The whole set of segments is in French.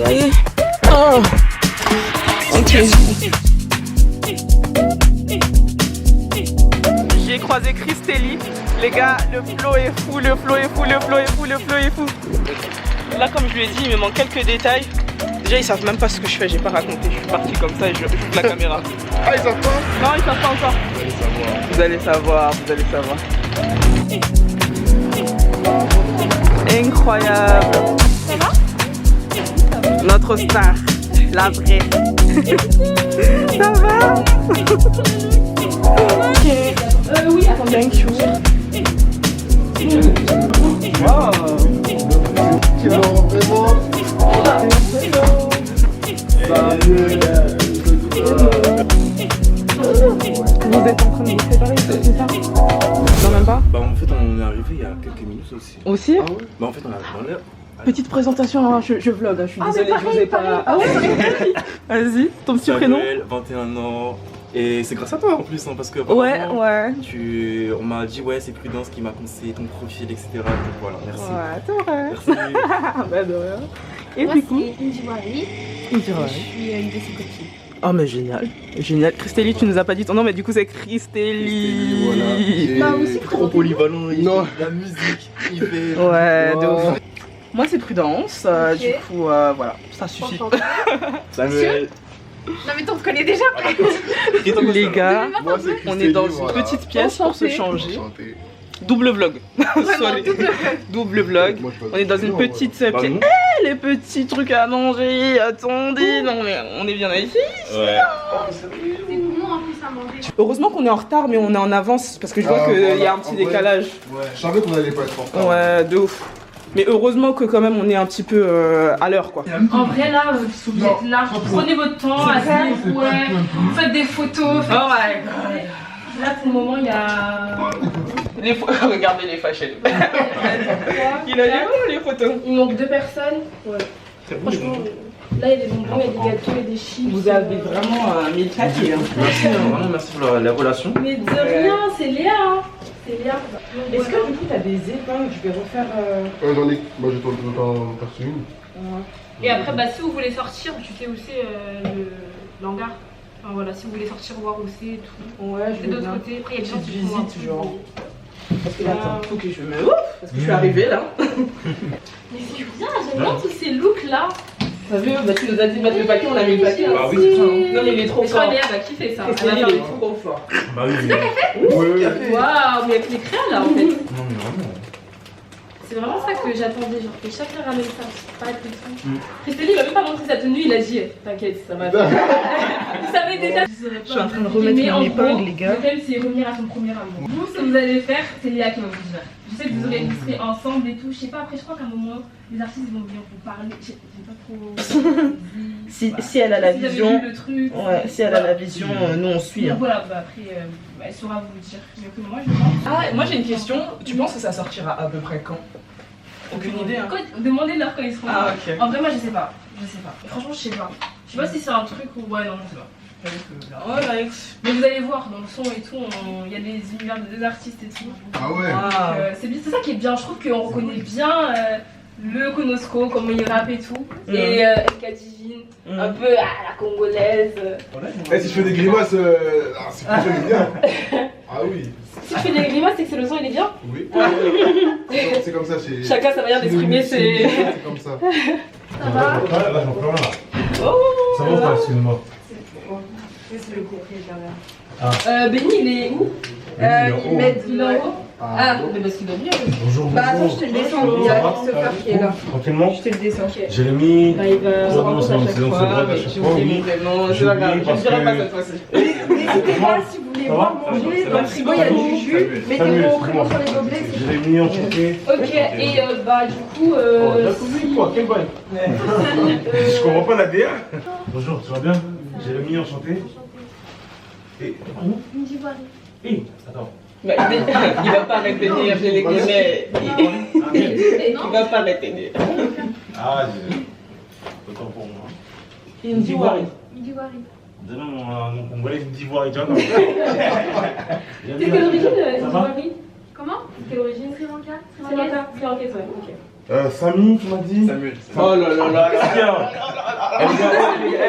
Allez. Oh. Ok. J'ai croisé Christelli. Les gars, le flow est fou, le flow est fou, le flow est fou, le flow est fou. Là, comme je lui ai dit, il me manque quelques détails. Déjà, ils savent même pas ce que je fais, j'ai pas raconté. Je suis partie comme ça et je joue la caméra. Ah, ils savent pas? Non, ils savent pas encore. Vous allez savoir, vous allez savoir. Incroyable. Ça va? Notre star, la vraie. Ça va? Ok. Oui, attends, thank you. Wow. Tu vas vraiment? Vous êtes en train de vous séparer, c'est ça? Non, même pas? Bah en fait on est arrivé il y a quelques minutes aussi. Aussi? Ah ouais? Bah en fait on arrive dans l'heure. Petite présentation, hein, je vlog, hein, je suis désolée, je vous ai pas... Ah ouais? Vas-y, ton petit prénom? Samuel, 21 ans. Et c'est grâce à toi en plus, hein, parce que Ouais, ouais. on m'a dit ouais c'est Prudence qui m'a conseillé ton profil, etc. Donc voilà, merci. Ouais, c'est vrai. Merci. Bah de rien. Et Moi, du coup? c'est Indy Wari. Je Je suis une de ses copines. Oh mais génial, génial. Christelli, tu nous as pas dit ton nom, mais du coup c'est Christelli. Voilà. Bah, aussi, Trop polyvalent, il Non. fait de la musique, il fait... Ouais, de Wow. ouf. Moi c'est Prudence, Ok. du coup voilà, ça suffit. Samuel. Non, mais t'en connais déjà. Les gars, Moi, c'est on est dans Christelli, une voilà. petite pièce pour se changer. Enchanté. Double vlog. Sorry. Double vlog. Moi, je peux On est dans pas une dire, petite Bah, pièce. non. Eh, les petits trucs à manger, attendez. Non mais on est bien ici. Ouais. C'est pour moi en plus à manger. Heureusement qu'on est en retard, mais on est en avance parce que je vois Ah, qu'il y voilà. a un petit En vrai. décalage. Ouais. Je savais qu'on allait pas être en retard. Ouais, de ouf. Mais heureusement que quand même on est un petit peu à l'heure quoi. En vrai, là, vous êtes là, prenez votre temps, asseyez-vous, ouais, vous faites des photos. Oh my Là, pour le moment, il y a. Regardez les fâchés. Il a dit oh les photos. Il manque 2 personnes. Ouais. Franchement, là, il y a des bonbons, il y a des gâteaux, il y a des chips. Vous avez vraiment mis le paquet. Merci, vraiment merci pour la relation. Mais de rien, c'est Léa. Hein. C'est Léa. Est-ce que du coup t'as des épingles? Je vais refaire. J'en ai. Moi, j'ai t'en perçu une. Et après, bah, si vous voulez sortir, tu sais où c'est l'hangar. Enfin, voilà, si vous voulez sortir, voir où c'est et tout. Ouais, je C'est vais de l'autre bien. côté. Après, il y a des gens Petite qui font un visite peu- genre. Parce que là, attends, faut que je me ouf parce que je suis arrivée là. Mais c'est bien, j'aime bien tous ces looks là. T'as vu? Bah tu nous as dit de mettre le paquet, on a mis le paquet. Bah oui, c'est ça. Non mais il est trop Mais je crois fort. que Léa va kiffer ça. Christelli, il est trop fort. Bah oui. Ouais. Waouh, mais avec les crayons là en fait. Non mais vraiment. C'est vraiment ça que j'attendais, genre que chacun ramène ça, pas tout le temps. Christelli il m'a même pas montré sa tenue, il a dit t'inquiète, ça va. Il savait déjà. Je suis en train de remettre Mais en mon épingle, gros, les gars. Le thème c'est revenir à son premier amour. Vous, ce que vous allez faire, c'est Léa qui va vous dire. Je sais que vous aurez serez ensemble et tout, je sais pas, après je crois qu'à un moment, les artistes vont venir vous parler. J'ai pas trop. Si elle a la Si vous avez vision. lu le truc. Ouais, si elle a la vision, nous on suit. Donc Hein. voilà, bah après, elle saura vous dire mieux que moi, je pense. Ah, moi j'ai une question. Tu penses que ça sortira à peu près quand? Aucune idée. Hein. Demandez-leur quand ils seront là. Ah, ok. En vrai, moi je sais pas. Je sais pas. Franchement, je sais pas. Je sais pas si c'est un truc ou. Ouais, non, je sais pas. J'avoue que là. Alright. Mais vous allez voir, dans le son et tout, il y a des univers de 2 artistes et tout. Ah ouais. Ah. C'est ça qui est bien. Je trouve qu'on reconnaît bien le Konosko, comment il rappe et tout. Et LK Divine, un peu à la congolaise. Eh, si je fais des grimaces, c'est plus joli bien. Ah oui. Si tu fais des grimaces, c'est que le son il est bien. Oui. C'est comme ça chez. Chacun sa manière d'exprimer ses. C'est comme ça. Ça va? Ouais, là, j'en prends un là. Oh Ça va ou pas, excuse-moi. C'est le propriétaire. Ah. Benny, il est où? Il est en haut. Il est en haut. Ah, mais parce qu'il doit bien. Bonjour, Bah attends, bonjour. je te le descends, il y Ça a va Christopher qui est là. Tranquillement. Je te le descends. Jérémy. Bah, il va. Oh, non, c'est bon, c'est bon, c'est vrai, à chaque J'ai fois, oublié oui. mon prénom, c'est J'ai pas grave, oublié je ne parce dirai pas que- cette fois-ci. N'hésitez pas si vous voulez Ça voir va manger. Ça Dans va, le frigo, il y a du jus. Mettez Samuel, vos prénoms sur les gobelets. c'est Jérémy, enchanté. Ok, et bah du coup. Oh, d'un coup, lui, quoi, quel bail. Je comprends pas la DA. Bonjour, tu vas bien? Jérémy, enchanté. Et. Indy Wari. Et. Attends. Bah, il va pas arrêter de dire, je les connais. Il va pas arrêter de dire. Ah, autant pour moi. Indy Wari. Indy Wari. Déjà, mon congolais, il me dit voir, il dit ah non. T'es quelle origine, Ça va? Wari? Comment? Quelle origine? Sri Lanka. Sri Lanka. Sri Lanka, ouais, ok. Samy, tu m'as dit? Samuel. Oh là là là.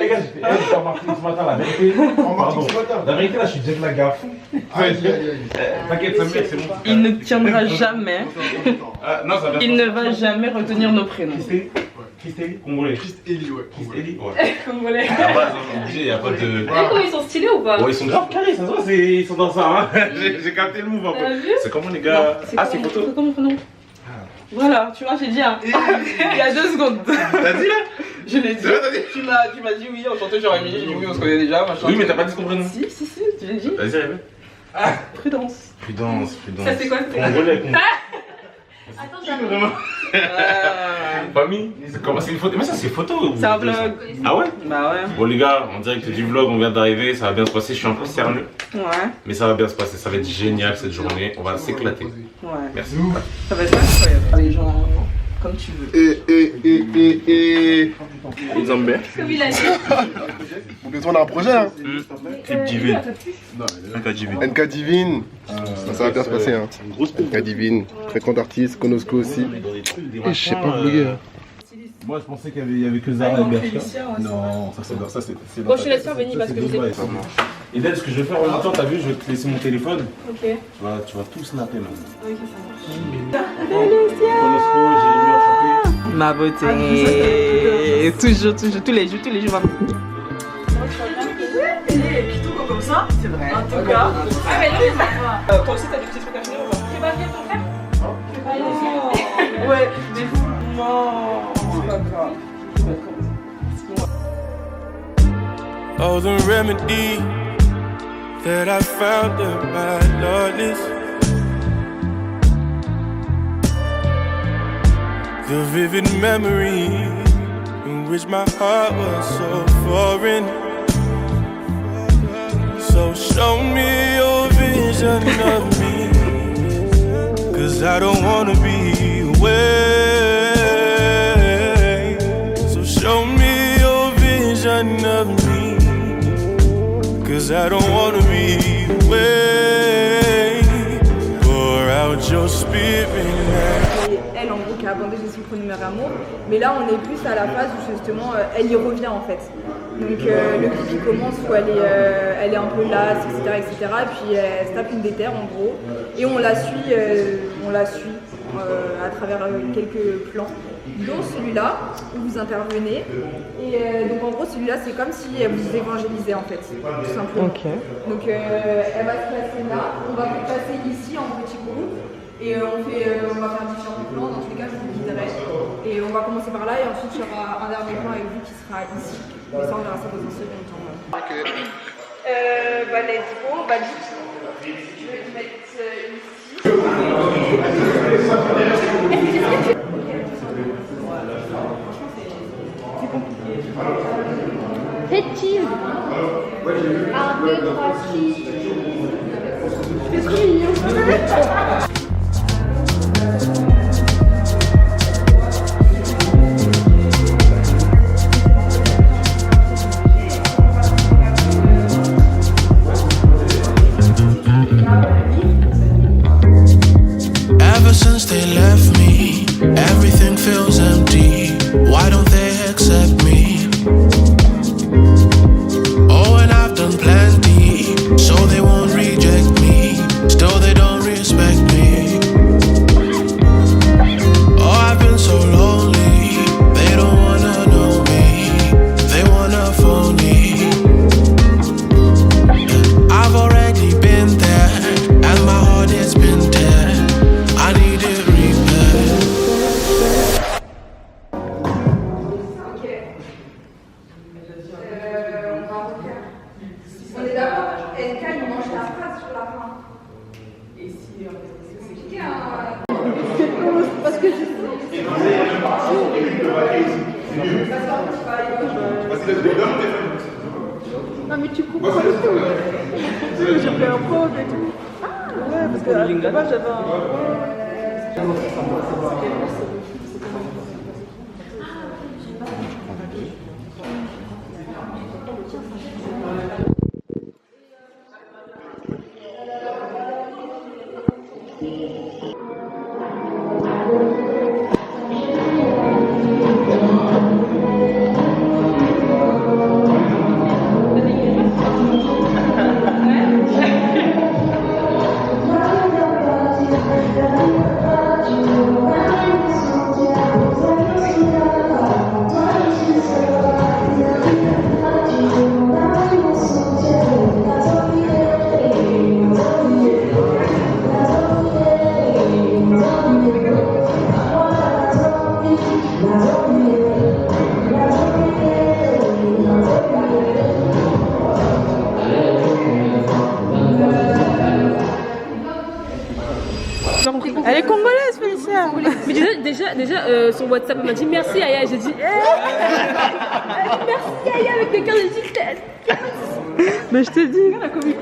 Les gars, j'ai remarqué ce matin la vérité. Pardon. La vérité, là, je suis jet lag à fond. T'inquiète, Samuel, c'est bon. Il ne tiendra jamais. Non, ça vient Il ne va jamais retenir nos prénoms. Christélie, Congolais. Christélie, ouais. Christélie, ouais. Congolais. À la base, il n'y a pas de. Tu sais comment ils sont stylés ou pas? Ouais, ils sont grave carrés, ça se voit, ils sont dans ça, hein. J'ai capté le move un T'as peu. vu? C'est comment les gars? Ah, c'est photo? C'est comment ton nom? Voilà, tu vois, j'ai dit il y a 2 secondes. T'as dit là? Je l'ai dit. Tu m'as dit oui, enchanté, j'aurais mis. J'ai dit oui, on se connaît déjà, machin. Oui, mais t'as pas dit ce qu'on prénom. Si, tu l'as dit. Vas-y, répète. Prudence. Prudence. Ça c'est quoi? Congolais, Attends, j'arrive. Vraiment. Famille? C'est une photo? Mais ça, c'est photo ou... C'est un vlog. Ah ouais? Bah ouais. Bon, les gars, en direct du vlog, on vient d'arriver, ça va bien se passer. Je suis un peu sérieux, Ouais. mais ça va bien se passer. Ça va être génial cette journée. On va s'éclater. Ouais. Merci. Ça va être incroyable. Les gens, comme tu veux. Les Zambés. Comme il a dit. On a un projet, hein. Clip Divine. NK Divine. Ça va bien se passer, hein. NK Divine. Très grand artiste. Konosco aussi. Et je sais pas bloguer, hein. Moi, je pensais qu'il y avait que Zara et Bershka. Non, ça c'est. Bon, je te laisse faire Benny parce que je l'ai. Et là, ce que je vais faire en même temps, t'as vu, je vais te laisser mon téléphone. Ok. Tu vas tout snapper maintenant. Ok, ça marche. Konosco, Jérémy enchanté. Ma beauté. Toujours, tous les jours. Comme ça, c'est vrai. En tout cas. Ah, mais non, ça va. Toi aussi, t'as des petits trucs à finir ou pas? Tu vas venir ton frère? Ouais, mais non, c'est pas grave. Oh, the remedy that I found in my Lordness. The vivid memory in which my heart was so foreign. So show me your vision of me, 'cause I don't wanna be away. So show me your vision of me, 'cause I don't wanna be away. Pour out your spirit now. Elle, en gros, qui a abandonné son premier amour. Mais là, on est plus à la phase où justement, elle y revient en fait. Donc le clip il commence où elle est un peu lasse, etc. Puis elle se tape une déterre en gros. Et on la suit à travers quelques plans. Dont celui-là, où vous intervenez. Et donc en gros, celui-là, c'est comme si elle vous évangélisait en fait, tout simplement. Ok. Donc elle va se placer là, on va vous placer ici en petit groupe. Et on va faire différents plans, dans tous les cas je vous guiderai. Et on va commencer par là et ensuite il y aura un dernier plan avec vous qui sera ici. Mais ça on verra ça dans un second temps. Bah let's go, bah je vais te mettre ici. Faites cheese. 1, 2, 3, cheese. C'est trop mignon. Ever since they left me, everything feels empty. Why don't they accept me? Oh, and I've done plenty, so they won't reject me. Still they don't respect me. Oh, I've been so lonely, they don't wanna know me. They wanna phone me. I've already been there, and my heart has been dead. I need it repaired. On est d'accord, NK il mange la phrase sur la fin. Et si c'est compliqué hein. Parce que je Non mais tu comprends le tout. J'ai fait un prof et tout. Ah ouais, parce que à la base j'avais un... déjà sur WhatsApp, elle m'a dit merci Aya. J'ai dit merci Aya avec des cœurs, j'ai dit Mais je te dis. La comique.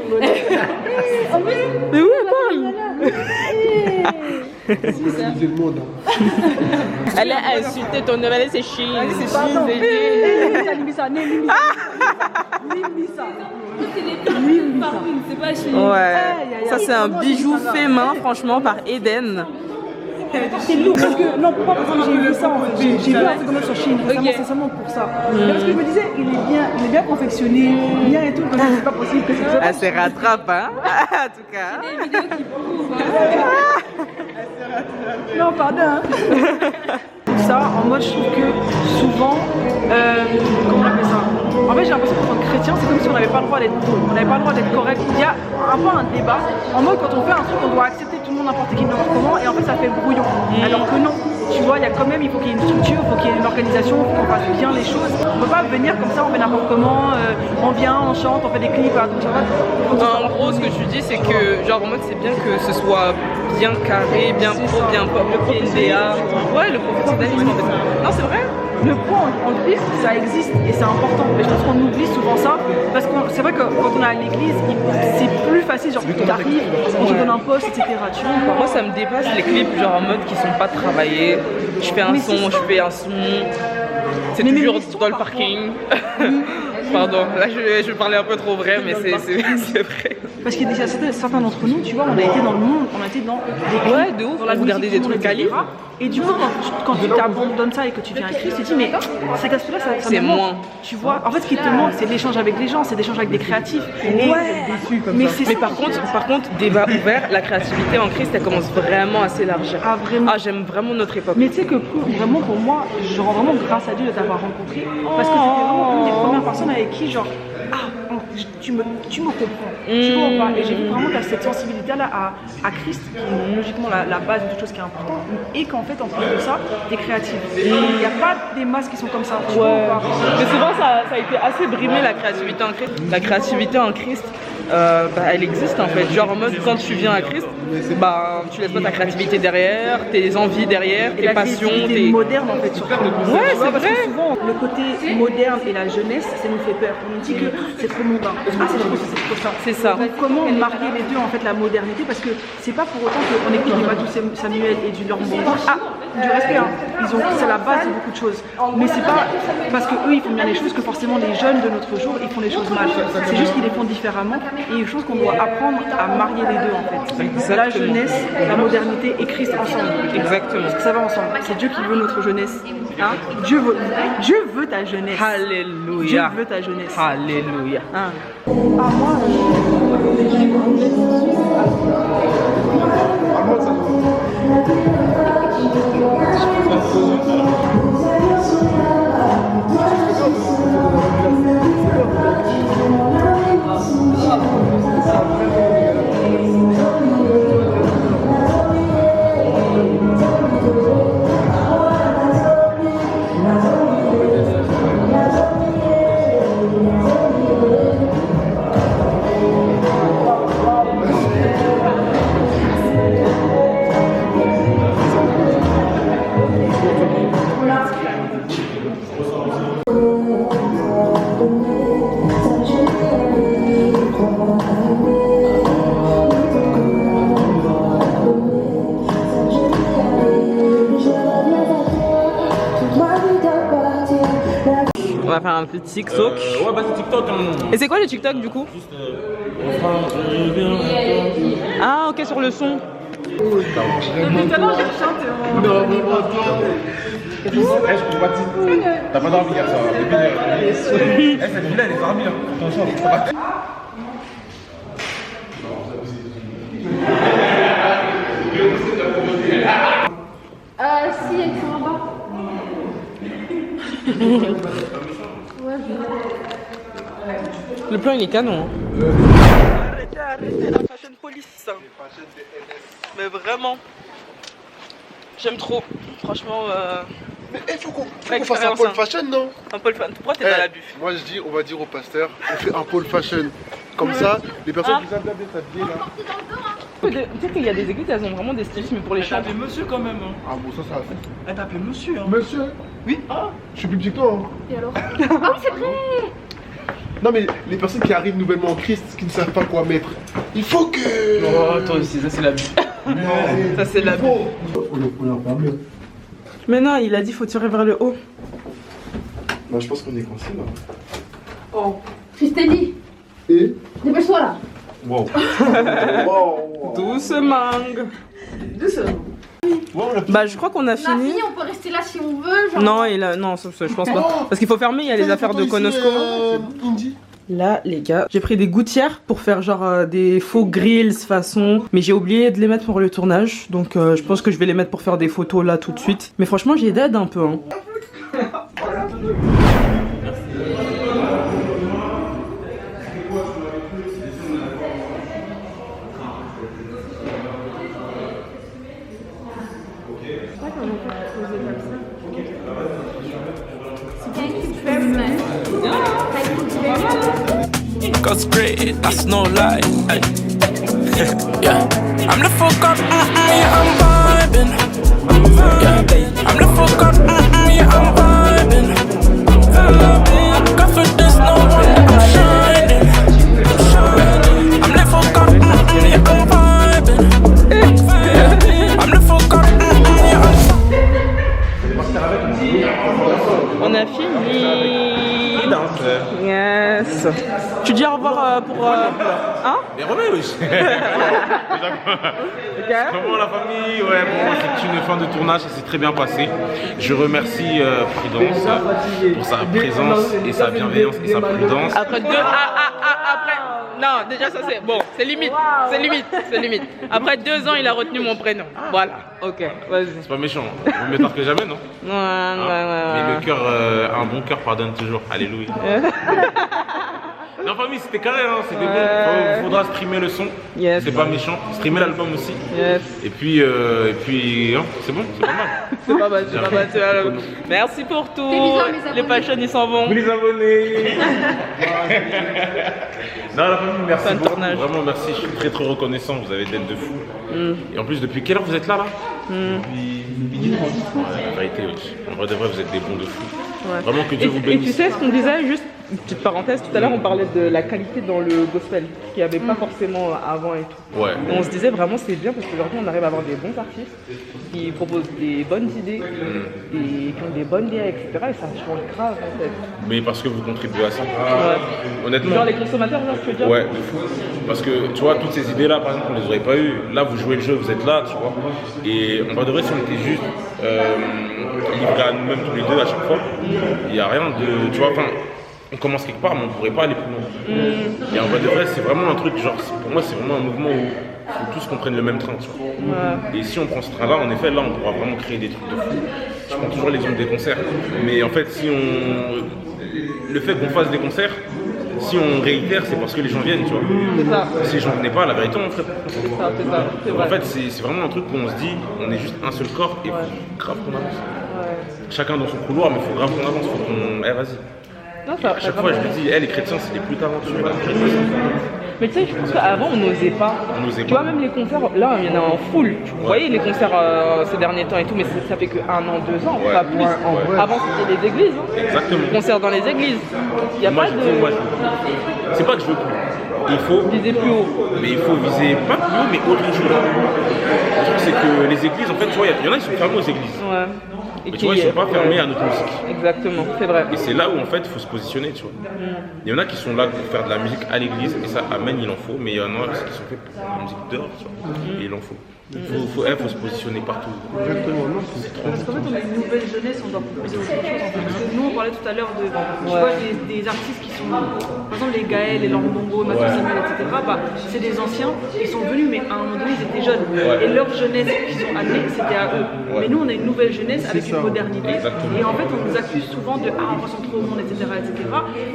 Mais oui, elle parle. C'est le monde. Elle a insulté ton nom, elle c'est Chine. Pardon. Nimisa. c'est pas chez Ouais, ça c'est un bijou fait main, franchement, par Eden. C'est lourd parce que, non, pas parce que j'ai vu ça en fait. J'ai vu un truc comme ça sur Chine, c'est seulement pour ça. Mais parce que je me disais, il est bien confectionné, bien et tout, donc c'est pas possible que c'est ça. Elle se rattrape, hein, en tout cas. des vidéos qui prouvent. Non, pardon. Hein. Ça, en mode, je trouve que souvent, comment on appelle ça? En fait, j'ai l'impression qu'en tant que chrétien, c'est comme si on n'avait pas le droit d'être correct. Il y a un peu un débat. En mode, quand on fait un truc, on doit accepter tout le monde, n'importe qui, n'importe comment, et en fait, ça fait brouillon. Alors que non, tu vois, il y a quand même, il faut qu'il y ait une structure, il faut qu'il y ait une organisation, il faut qu'on fasse bien les choses. On peut pas venir comme ça, on fait n'importe comment, on vient, on chante, on fait des clips, tout ça. En gros, ce que tu dis, c'est que, genre, en mode, c'est bien que ce soit bien carré, bien pro, bien pop, le PNDA. Ouais, le professionnalisme, en fait. Non, c'est vrai. Le point en Christ, ça existe et c'est important. Mais je pense qu'on oublie souvent ça parce que c'est vrai que quand on est à l'église, c'est plus facile. Genre, tu arrives, on te donne un poste, etc. Tu vois, moi, ça me dépasse les clips, genre en mode qui sont pas travaillés. Je fais un son, je fais un son. C'est toujours dans le parking. Pardon, là je parlais un peu trop vrai, mais c'est vrai. Parce qu'il y a déjà certains d'entre nous, tu vois, on a été dans le monde, on a été dans des clips, ouais, de ouf, dans la musique, regarder des trucs à lire. Et du coup, quand tu t'abandonnes ça et que tu viens à Christ, tu te dis, mais cet aspect-là, ça c'est me manque. moins. Tu vois, en fait, ce qui te manque, c'est l'échange avec les gens, c'est l'échange avec des créatifs. Mais par contre, débat ouvert, la créativité en Christ, elle commence vraiment à s'élargir. Ah, vraiment. Ah, j'aime vraiment notre époque. Mais tu sais que vraiment, pour moi, je rends vraiment grâce à Dieu de t'avoir rencontré. Parce que c'était vraiment une des premières personnes avec qui, genre, tu me comprends, tu vois ou pas? Et j'ai vu vraiment que tu as cette sensibilité-là à Christ, qui est logiquement la base de toute chose qui est importante, et qu'en fait, en plus de ça, tu es créatif. Il n'y a pas des masses qui sont comme ça, tu vois ou pas? Mais souvent, ça a été assez brimé, la créativité en Christ. La créativité en Christ, elle existe en fait. Genre en mode, quand tu viens à Christ, tu laisses pas ta créativité derrière, tes envies derrière, tes passions. Tes moderne en fait, surtout. Ouais, c'est vrai. Parce que souvent, le côté moderne et la jeunesse, ça nous fait peur. On nous dit que c'est trop mondain. Ah, c'est trop ça. C'est ça. Donc, comment marier les deux, en fait, la modernité? Parce que c'est pas pour autant qu'on écoute du Badou Samuel et du Laurent Bonjour. Ah, du respect, hein. C'est la base de beaucoup de choses. Mais c'est pas parce que eux ils font bien les choses que forcément les jeunes de notre jour ils font les choses mal. C'est juste qu'ils les font différemment. Et une chose qu'on doit apprendre à marier les deux en fait. Exactement. La jeunesse, la modernité et Christ ensemble. Exactement. Parce que ça va ensemble. C'est Dieu qui veut notre jeunesse. Hein? Dieu veut ta jeunesse. Alléluia. Dieu veut ta jeunesse. Alléluia. Hein? Ah, moi, On va faire un petit TikTok. Ouais, bah c'est TikTok. Hein. Et c'est quoi le TikTok du coup? Juste. Ah, ok, sur le son. depuis tout à l'heure, j'ai chanté. Non, mais moi, Je comprends pas. T'as pas dormi hier soir. Cette villa, elle est dormie. Attention. Si, elles sont en bas. Le plan il est canon. Arrêtez la fashion police. Mais vraiment, j'aime trop. Franchement. mais il faut qu'on fasse un pôle fashion, non? Un pôle fashion. Pourquoi t'es dans la buff? Moi je dis, on va dire au pasteur, on fait un pôle fashion. Comme ça, les personnes qui savent bien s'habiller là. Tu sais qu'il y a des églises, elles ont vraiment des stylistes, mais pour les chants. T'as appelé monsieur quand même. Hein. Ah bon, ça va faire. Elle t'a appelé monsieur. Hein. Monsieur? Oui. Ah, je suis plus petit que toi. Hein. Et alors? Ah oui, c'est vrai! Non, mais les personnes qui arrivent nouvellement en Christ, qui ne savent pas quoi mettre, il faut que. Oh, toi aussi, ça c'est la vie. Ça, c'est la Faut leur permettre. Mais non, il a dit faut tirer vers le haut. Bah, je pense qu'on est coincé là. Oh. Christélie, Et. dépêche-toi là! Wow. Doucement. Doucement. Bah, je crois qu'on a On a fini. fini, on peut rester là si on veut. Genre... Non, non, ça, je pense pas. Parce qu'il faut fermer, il y a les affaires de Konosco. Indie. Là, les gars, j'ai pris des gouttières pour faire genre des faux grills façon. Mais j'ai oublié de les mettre pour le tournage. Donc je pense que je vais les mettre pour faire des photos là tout de suite. Mais franchement, j'ai d'aide un peu. Hein. God's great, that's no lie. Ay. Yeah, I'm the fuck up, yeah, I'm vibing. Yeah, I'm the fuck up, yeah, I'm vibing. Got for this, no one, I'm shining. I'm the fuck up, yeah, I'm vibing. I'm the fuck up, yeah, On a fini. Yes. Tu dis au revoir pour... Hein? Mais remets, oui. Comment la famille? Ouais, bon, c'est une fin de tournage, ça s'est très bien passé. Je remercie Prudence pour sa présence et sa bienveillance et sa prudence. Après deux... après... Non, déjà ça c'est... Bon, c'est limite. C'est limite. C'est limite. Après 2 ans, il a retenu mon prénom. Voilà. Ok, vas-y. C'est pas méchant. Vaut mieux tard que jamais, non? Ouais. Mais le cœur, un bon cœur pardonne toujours. Alléluia. Non, famille, c'était carré, hein, c'était bon. Faudra streamer le son. Yes. C'est pas méchant. Streamer l'album aussi. Yes. Et puis hein, c'est bon, c'est pas mal. C'est pas mal, c'est pas mal. Merci pour tout. Les passions, ils s'en vont. Vous les abonnés. Non, la famille, merci Fin de beaucoup. tournage. Vraiment, merci. Je suis très très reconnaissant. Vous avez d'aide de fou. Et en plus, depuis quelle heure vous êtes là Depuis midi 30. Ouais, la vérité, oui. En vrai de vrai, vous êtes des bons de fou. Ouais. Vraiment que Dieu vous Et bénisse. tu sais ce qu'on disait, juste une petite parenthèse, tout à l'heure on parlait de la qualité dans le gospel, qu'il n'y avait pas forcément avant et tout. Ouais. Et on se disait vraiment c'est bien parce qu'aujourd'hui on arrive à avoir des bons artistes qui proposent des bonnes idées et qui ont des bonnes idées, etc. Et ça change grave en fait. Mais parce que vous contribuez à ça. Ouais. Honnêtement. Genre les consommateurs, genre, tu veux dire? Ouais, de fou. Parce que tu vois, toutes ces idées-là, par exemple, on les aurait pas eues. Là, vous jouez le jeu, vous êtes là, tu vois. Et on va de vrai, si on était juste livrés à nous-mêmes tous les deux à chaque fois, il n'y a rien de. Tu vois, enfin, on commence quelque part, mais on ne pourrait pas aller plus loin. Et en vrai de vrai, c'est vraiment un truc, genre, pour moi, c'est vraiment un mouvement où il faut tous qu'on prenne le même train, tu vois. Ouais. Et si on prend ce train-là, en effet, là, on pourra vraiment créer des trucs de fou. Je prends toujours l'exemple des concerts. Mais en fait, si on. Le fait qu'on fasse des concerts, si on réitère, c'est parce que les gens viennent, tu vois. C'est ça. Si les gens venaient pas, la vérité, on ferait pas. C'est ça, c'est vrai. En fait, c'est vraiment un truc où on se dit, on est juste un seul corps et faut grave qu'on avance. Chacun dans son couloir, mais il faut grave qu'on avance, faut qu'on. Vas-y. Non, ça, À chaque fois, je me dis, les chrétiens, c'est les plus talentueux. Mais tu sais, je pense qu'avant on n'osait pas. On n'osait Tu pas. vois, même les concerts, là il y en a en full. Tu voyais les concerts ces derniers temps et tout, mais ça fait que 1 an, 2 ans, pas plus. Avant c'était les églises. Hein. Exactement. Concerts dans les églises. Il n'y a Moi, pas je de. veux, moi, je veux. C'est pas que je veux plus. Il faut Viser plus haut. Mais il faut viser pas plus haut, mais autre chose. Le truc, c'est que les églises, en fait, tu vois, il y en a qui sont fermés aux églises. Ouais. Et Mais tu vois, ils sont pas fermés à notre musique. Exactement, c'est vrai. Et c'est là où, en fait, il faut se positionner, tu vois. Il y en a qui sont là pour faire de la musique à l'église, et ça, amen, il en faut. Mais il y en a qui sont faits pour la musique dehors, tu vois. Et il en faut. Il faut se positionner partout. Exactement, non, Parce qu'en fait, on a une nouvelle jeunesse, on doit proposer autre chose. En fait. Parce que nous, on parlait tout à l'heure de tu vois, des artistes qui sont, par exemple, les Gaël, les Lambongo, Mathieu Samuel, etc. Bah, c'est des anciens, ils sont venus, mais à un moment donné, ils étaient jeunes. Et leur jeunesse qu'ils ont amenée, c'était à eux. Mais nous, on a une nouvelle jeunesse avec une modernité. Exactement. Et en fait, on nous accuse souvent de on concentre au monde, etc., etc.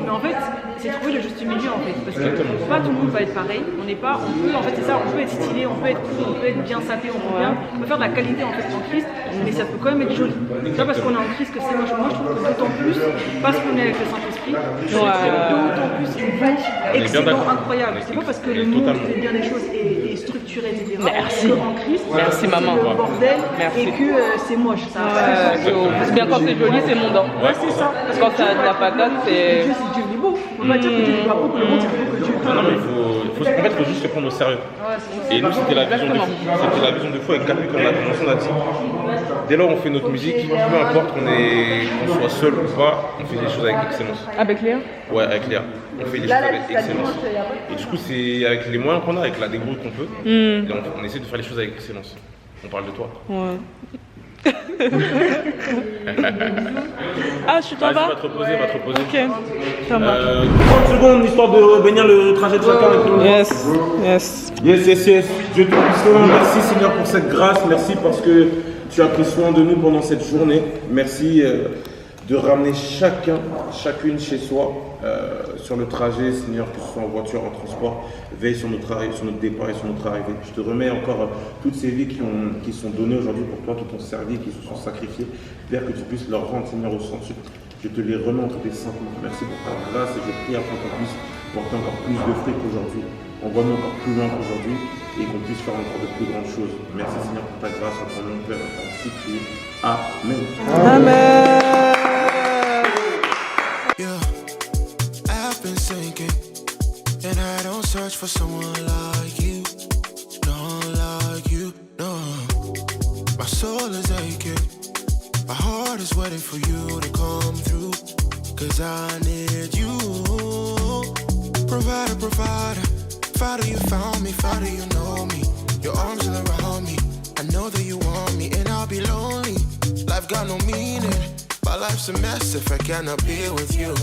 Mais en fait, c'est trouver le juste milieu, en fait. Parce que pas tout le monde va être pareil. On n'est pas, on peut, en fait, c'est ça, on peut être stylé, on peut être cool, on peut être bien synthé, on peut faire de la qualité en fait en Christ, mais ça peut quand même être joli. C'est pas parce qu'on est en Christ que c'est moche. Moi je trouve que d'autant plus, parce qu'on est avec le Saint-Esprit, d'autant plus une voix excellent, incroyable. C'est pas parce que le monde fait bien les choses et est structuré, etc. Merci. En Christ, merci maman. C'est le bordel et que c'est moche. Parce bien quand c'est joli, c'est mondain. Ouais, c'est ça. Parce que quand t'as de la patate, c'est. Dieu, si Dieu est beau. On va dire que Dieu est pas beau, que le monde c'est beau que Dieu. Non, mais en fait, il faut juste se prendre au sérieux. Et nous, c'était la vision de fou. C'était la vision de fou avec Capu qu'on a commencé, on a dit. Dès lors, on fait notre musique, peu importe qu'on soit seul ou pas, on fait des choses avec excellence. Avec Léa? Ouais, avec Léa. On fait des choses avec excellence. Et du coup, c'est avec les moyens qu'on a, avec la dégroute qu'on peut, et on essaie de faire les choses avec excellence. On parle de toi. Ouais. Ah, je t'en vas. Va te reposer. Ok, ça marche. 30 secondes, histoire de bénir le trajet de chacun. Yes. Dieu Tout-Puissant, merci Seigneur pour cette grâce. Merci parce que tu as pris soin de nous pendant cette journée. Merci de ramener chacune chez soi sur le trajet, Seigneur, que ce soit en voiture, en transport. Veille sur notre départ et sur notre arrivée. Je te remets encore toutes ces vies qui sont données aujourd'hui pour toi, qui t'ont servi, qui se sont sacrifiées. Père, que tu puisses leur rendre, Seigneur, au centre. Je te les remets entre tes saintes mains. Merci pour ta grâce et je prie afin qu'on puisse porter encore plus de fruits qu'aujourd'hui. Envoie-nous encore plus loin qu'aujourd'hui et qu'on puisse faire encore de plus grandes choses. Merci Seigneur pour ta grâce, en ton nom, Père, ainsi que tu es. Amen. Amen. Yeah, I've been sinking, and I don't search for someone like you, no. My soul is aching, my heart is waiting for you to come through, 'cause I need you. Provider, Father, you found me, Father, you know me. Your arms are around me, I know that you want me, and I'll be lonely. Life got no meaning, my life's a mess if I cannot be with you.